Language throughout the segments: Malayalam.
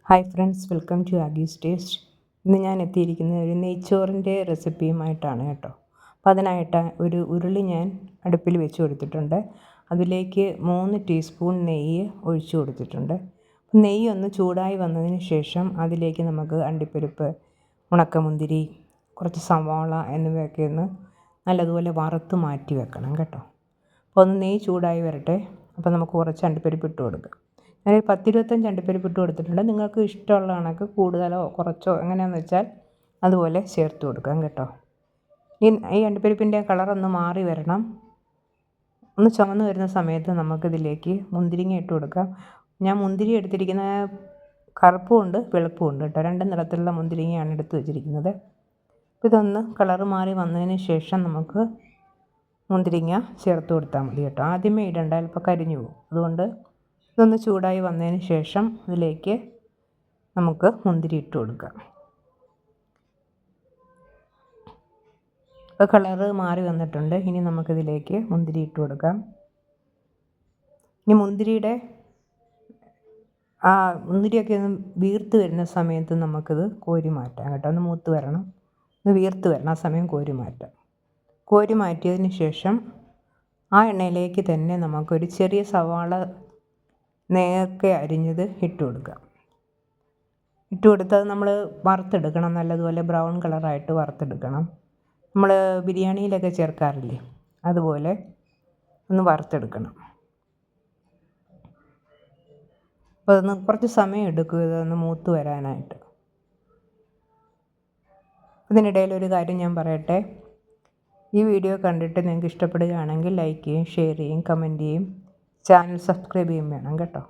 ഹായ് ഫ്രണ്ട്സ്, വെൽക്കം ടു ആഗീസ് ടേസ്റ്റ്. ഇന്ന് ഞാൻ എത്തിയിരിക്കുന്നത് ഒരു നെയ്ച്ചോറിൻ്റെ റെസിപ്പിയുമായിട്ടാണ് കേട്ടോ. അപ്പോൾ അതിനായിട്ട് ഒരു ഉരുളി ഞാൻ അടുപ്പിൽ വെച്ച് കൊടുത്തിട്ടുണ്ട്. അതിലേക്ക് 3 ടീസ്പൂൺ നെയ്യ് ഒഴിച്ചു കൊടുത്തിട്ടുണ്ട്. നെയ്യ് ഒന്ന് ചൂടായി വന്നതിന് ശേഷം അതിലേക്ക് നമുക്ക് അണ്ടിപ്പരിപ്പ്, ഉണക്കമുന്തിരി, കുറച്ച് സവാള എന്നിവയൊക്കെ ഒന്ന് നല്ലതുപോലെ വറുത്ത് മാറ്റി വെക്കണം കേട്ടോ. അപ്പോൾ ഒന്ന് നെയ്യ് ചൂടായി വരട്ടെ. അപ്പോൾ നമുക്ക് കുറച്ച് അണ്ടിപ്പരിപ്പ് ഇട്ട് കൊടുക്കാം. ഞാൻ 10-25 അണ്ടിപ്പരിപ്പ് ഇട്ട് കൊടുത്തിട്ടുണ്ട്. നിങ്ങൾക്ക് ഇഷ്ടമുള്ള കണക്ക് കൂടുതലോ കുറച്ചോ എങ്ങനെയാണെന്ന് വെച്ചാൽ അതുപോലെ ചേർത്ത് കൊടുക്കാം കേട്ടോ. ഈ അണ്ടിപ്പരിപ്പിൻ്റെ കളറൊന്ന് മാറി വരണം. ഒന്ന് ചുവന്ന് വരുന്ന സമയത്ത് നമുക്കിതിലേക്ക് മുന്തിരിങ്ങ ഇട്ട് കൊടുക്കാം. ഞാൻ മുന്തിരി എടുത്തിരിക്കുന്ന കറുപ്പുമുണ്ട് വെളുപ്പുമുണ്ട് കേട്ടോ. 2 നിറത്തിലുള്ള മുന്തിരിങ്ങയാണ് എടുത്ത് വെച്ചിരിക്കുന്നത്. ഇതൊന്ന് കളറ് മാറി വന്നതിന് ശേഷം നമുക്ക് മുന്തിരിങ്ങ ചേർത്ത് കൊടുത്താൽ മതി കേട്ടോ. ആദ്യമേ ഇടണ്ട, ചിലപ്പോൾ കരിഞ്ഞു പോകും. അതുകൊണ്ട് ഇതൊന്ന് ചൂടായി വന്നതിന് ശേഷം ഇതിലേക്ക് നമുക്ക് മുന്തിരി ഇട്ട് കൊടുക്കാം. ഇപ്പോൾ കളറ് മാറി വന്നിട്ടുണ്ട്. ഇനി നമുക്കിതിലേക്ക് മുന്തിരി ഇട്ട് കൊടുക്കാം. ഇനി മുന്തിരിയൊക്കെ ഒന്ന് വീർത്ത് വരുന്ന സമയത്ത് നമുക്കിത് കോരി മാറ്റാം കേട്ടോ. ഒന്ന് മൂത്ത് വരണം, ഒന്ന് വീർത്ത് വരണം. ആ സമയം കോരി മാറ്റാം. കോരി മാറ്റിയതിന് ശേഷം ആ എണ്ണയിലേക്ക് തന്നെ നമുക്കൊരു ചെറിയ സവാള നേർക്കെ അരിഞ്ഞത് ഇട്ട് കൊടുക്കാം. ഇട്ട് കൊടുത്തത് നമ്മൾ വറുത്തെടുക്കണം. നല്ലതുപോലെ ബ്രൗൺ കളറായിട്ട് വറുത്തെടുക്കണം. നമ്മൾ ബിരിയാണിയിലൊക്കെ ചേർക്കാറില്ലേ, അതുപോലെ ഒന്ന് വറുത്തെടുക്കണം. അപ്പോൾ അതൊന്ന് കുറച്ച് സമയം എടുക്കും ഇതൊന്ന് മൂത്ത് വരാനായിട്ട്. ഇതിനിടയിൽ ഒരു കാര്യം ഞാൻ പറയട്ടെ. ഈ വീഡിയോ കണ്ടിട്ട് നിങ്ങൾക്ക് ഇഷ്ടപ്പെടുകയാണെങ്കിൽ ലൈക്ക് ചെയ്യും, ഷെയർ ചെയ്യും, കമൻറ്റ് ചെയ്യും, ചാനൽ സബ്സ്ക്രൈബ് ചെയ്യും വേണം കേട്ടോ.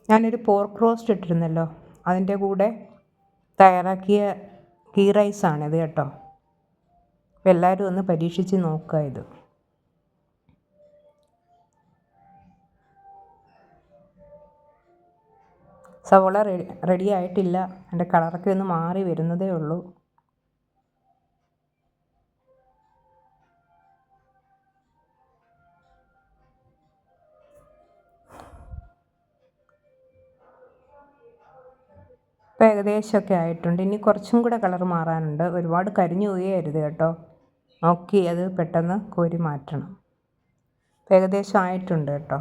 ഞാനൊരു പോർക്ക് റോസ്റ്റ് ഇട്ടിരുന്നല്ലോ, അതിൻ്റെ കൂടെ തയ്യാറാക്കിയ ഗീ റൈസാണിത് കേട്ടോ. അപ്പോൾ എല്ലാവരും ഒന്ന് പരീക്ഷിച്ച് നോക്കുക. ഇത് സവോള റെഡി ആയിട്ടില്ല. അതിൻ്റെ കളറൊക്കെ ഒന്ന് മാറി വരുന്നതേ ഉള്ളൂ. ഇപ്പോൾ ഏകദേശമൊക്കെ ആയിട്ടുണ്ട്. ഇനി കുറച്ചും കൂടെ കളർ മാറാനുണ്ട്. ഒരുപാട് കരിഞ്ഞു പോകരുത് കേട്ടോ. നോക്കി അത് പെട്ടെന്ന് കോരി മാറ്റണം. ഏകദേശം ആയിട്ടുണ്ട് കേട്ടോ.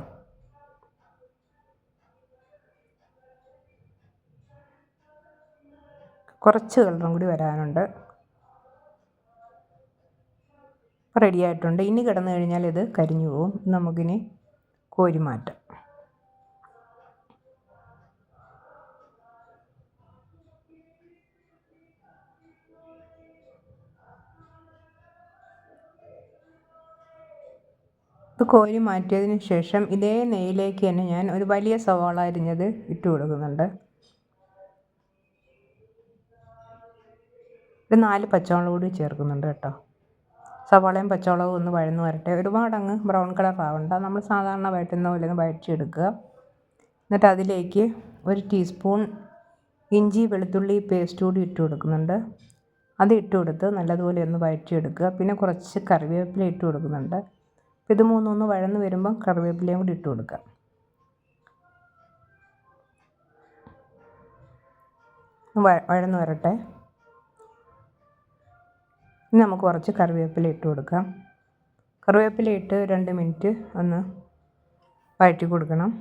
കുറച്ച് കളറും കൂടി വരാനുണ്ട്. റെഡി ആയിട്ടുണ്ട്. ഇനി കിടന്നു കഴിഞ്ഞാൽ ഇത് കരിഞ്ഞു പോകും. നമുക്കിനി കോരി മാറ്റാം. ഇത് കോരി മാറ്റിയതിന് ശേഷം ഇതേ നെയ്യിലേക്ക് തന്നെ ഞാൻ ഒരു വലിയ സവാള അരിഞ്ഞത് ഇട്ട് കൊടുക്കുന്നുണ്ട്. ഒരു 4 പച്ചമുളക് കൂടി ചേർക്കുന്നുണ്ട് കേട്ടോ. സവാളയും പച്ചമുളകും ഒന്ന് വഴന്ന് വരട്ടെ. ഒരുപാടങ്ങ് ബ്രൗൺ കളർ ആവണ്ട. നമ്മൾ സാധാരണ വഴറ്റുന്ന പോലെ ഒന്ന് വഴറ്റിയെടുക്കുക. എന്നിട്ട് അതിലേക്ക് 1 ടീസ്പൂൺ ഇഞ്ചി വെളുത്തുള്ളി പേസ്റ്റ് കൂടി ഇട്ട് കൊടുക്കുന്നുണ്ട്. അത് ഇട്ട് കൊടുത്ത് നല്ലതുപോലെ ഒന്ന് വഴറ്റിയെടുക്കുക. പിന്നെ കുറച്ച് കറിവേപ്പില ഇട്ട് കൊടുക്കുന്നുണ്ട്. ഇത് മൂന്നൊന്ന് വഴന്ന് വരുമ്പം കറിവേപ്പിലയും കൂടി ഇട്ട് കൊടുക്കുക. വഴന്ന് വരട്ടെ. ഇനി നമുക്ക് കുറച്ച് കറിവേപ്പില ഇട്ട് കൊടുക്കാം. കറിവേപ്പില ഇട്ട് 2 മിനിറ്റ് ഒന്ന് വഴറ്റി കൊടുക്കണം.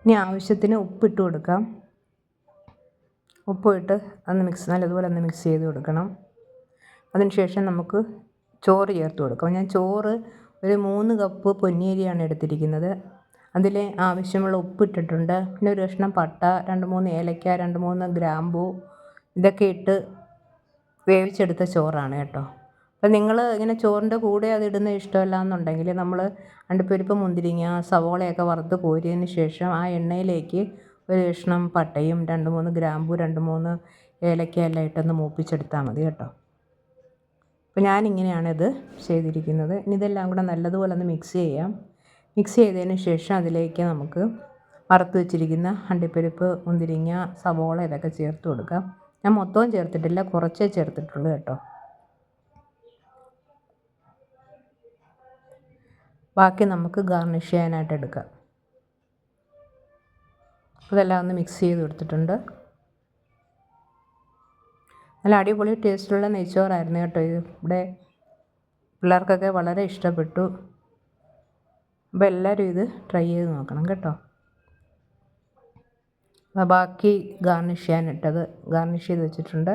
ഇനി ആവശ്യത്തിന് ഉപ്പിട്ട് കൊടുക്കാം. ഉപ്പിട്ട് നല്ലതുപോലെ ഒന്ന് മിക്സ് ചെയ്ത് കൊടുക്കണം. അതിനുശേഷം നമുക്ക് ചോറ് ചേർത്ത് കൊടുക്കാം. ഞാൻ ചോറ് ഒരു 3 കപ്പ് പൊന്നിയരിയാണ് എടുത്തിരിക്കുന്നത്. അതിൽ ആവശ്യമുള്ള ഉപ്പിട്ടിട്ടുണ്ട്. പിന്നെ ഒരു കഷ്ണം പട്ട, 2-3 ഏലക്ക, 2-3 ഗ്രാമ്പൂ, ഇതൊക്കെ ഇട്ട് വേവിച്ചെടുത്ത ചോറാണ് കേട്ടോ. അപ്പോൾ നിങ്ങൾ ഇങ്ങനെ ചോറിൻ്റെ കൂടെ അതിടുന്ന ഇഷ്ടമല്ല എന്നുണ്ടെങ്കിൽ നമ്മൾ അണ്ടിപ്പരിപ്പ്, മുന്തിരിങ്ങ, സവോളയൊക്കെ വറുത്ത് കോരിയതിന് ശേഷം ആ എണ്ണയിലേക്ക് ഒരു കഷ്ണം പട്ടയും 2-3 ഗ്രാമ്പൂ, 2-3 ഏലക്ക എല്ലാം ഇട്ടൊന്ന് മൂപ്പിച്ചെടുത്താൽ മതി കേട്ടോ. അപ്പോൾ ഞാനിങ്ങനെയാണിത് ചെയ്തിരിക്കുന്നത്. ഇനി ഇതെല്ലാം കൂടെ നല്ലതുപോലെ ഒന്ന് മിക്സ് ചെയ്യാം. മിക്സ് ചെയ്തതിന് ശേഷം അതിലേക്ക് നമുക്ക് വറുത്ത് വെച്ചിരിക്കുന്ന അണ്ടിപ്പരിപ്പ്, മുന്തിരിങ്ങ, സവോള ഇതൊക്കെ ചേർത്ത് കൊടുക്കാം. ഞാൻ മൊത്തവും ചേർത്തിട്ടില്ല, കുറച്ചേ ചേർത്തിട്ടുള്ളൂ കേട്ടോ. ബാക്കി നമുക്ക് ഗാർണിഷ് ചെയ്യാനായിട്ട് എടുക്കാം. ഇതെല്ലാം ഒന്ന് മിക്സ് ചെയ്ത് കൊടുത്തിട്ടുണ്ട്. നല്ല അടിപൊളി ടേസ്റ്റുള്ള നെയ്ച്ചോറായിരുന്നു കേട്ടോ. ഇവിടെ പിള്ളേർക്കൊക്കെ വളരെ ഇഷ്ടപ്പെട്ടു. അപ്പോൾ എല്ലാവരും ഇത് ട്രൈ ചെയ്ത് നോക്കണം കേട്ടോ. ബാക്കി ഗാർണിഷ് ചെയ്ത് വെച്ചിട്ടുണ്ട്.